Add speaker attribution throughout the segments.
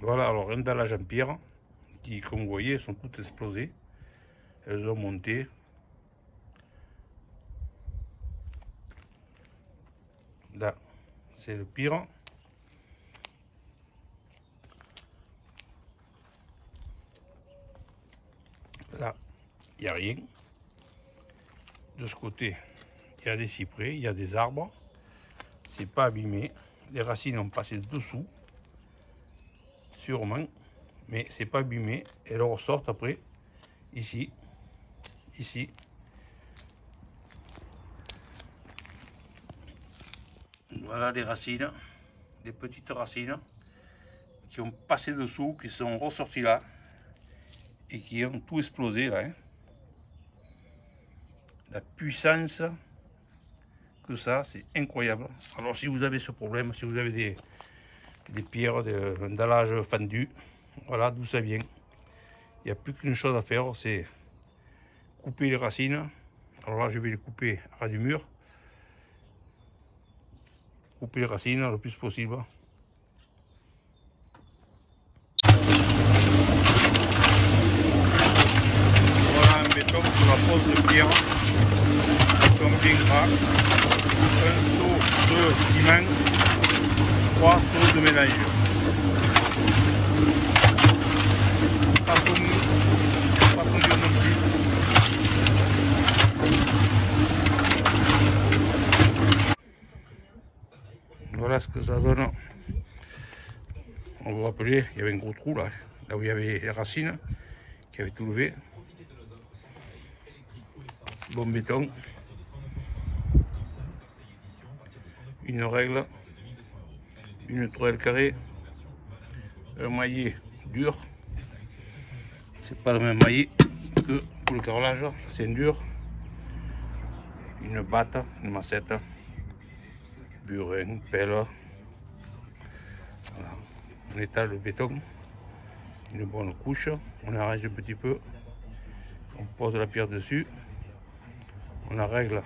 Speaker 1: Voilà, alors un dallage en pierre qui, comme vous voyez, sont toutes explosées. Elles ont monté. Là, c'est le pire. Là, il n'y a rien. De ce côté, il y a des cyprès, il y a des arbres. C'est pas abîmé. Les racines ont passé dessous, sûrement, mais c'est pas abîmé. Elles ressortent après, ici, ici. Voilà les racines, les petites racines qui ont passé dessous, qui sont ressorties là et qui ont tout explosé là. Hein. La puissance que ça, c'est incroyable. Alors si vous avez ce problème, si vous avez des pierres, un dallage fendu, voilà d'où ça vient. Il n'y a plus qu'une chose à faire, c'est couper les racines. Alors là, je vais les couper à ras du mur. Couper les racines le plus possible. Voilà un béton pour la pose de pierre. Béton bien gras. Un seau de ciment. 3 seaux de mélange. Pas trop mou, pas trop dur non plus. Voilà ce que ça donne. On vous rappelez, il y avait un gros trou là, là où il y avait les racines qui avaient tout levé. Bon béton. Une règle. Une toile carrée. Un maillet dur. C'est pas le même maillet que pour le carrelage, c'est dur. Une batte, une massette. Burin, pelle. Voilà. On étale le béton, une bonne couche, on arrange un petit peu, on pose la pierre dessus, on la règle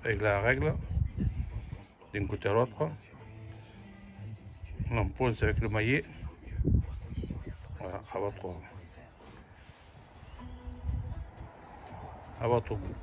Speaker 1: avec la règle d'un côté à l'autre, on l'enfonce avec le maillet, voilà, à votre goût.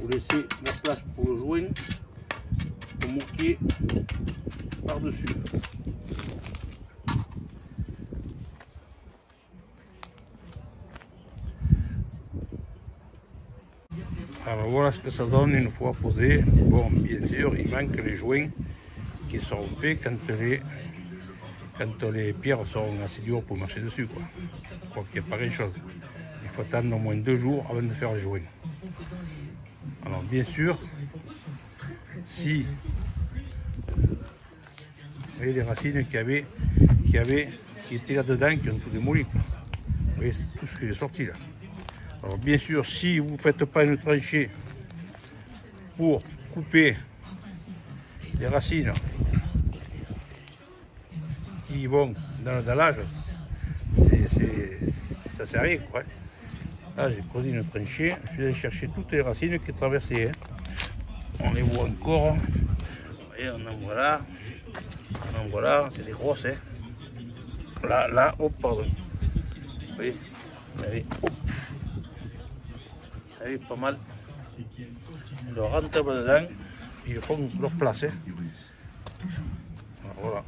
Speaker 1: vous laissez la place pour le joint pour moquer par-dessus. Alors voilà ce que ça donne une fois posé. Bon, bien sûr, il manque les joints qui seront faits quand les pierres seront assez dures pour marcher dessus, quoi. Je crois qu'il n'y a pas grand-chose. Il faut attendre au moins 2 jours avant de faire les joints. Alors bien sûr, si vous voyez les racines qui étaient là-dedans, qui ont tout démoli, quoi. Vous voyez, c'est tout ce qui est sorti là. Alors bien sûr, si vous ne faites pas une tranchée pour couper les racines qui vont dans le dallage, ça sert à rien, quoi. Là, j'ai creusé une tranchée, je suis allé chercher toutes les racines qui traversaient. On les voit encore. Vous voyez, on en voilà, c'est des grosses. Hein. Là, hop, pardon. Vous voyez, allez, hop. Allez, pas mal. Ils le rentrent dedans, ils font leur place. Hein. Voilà.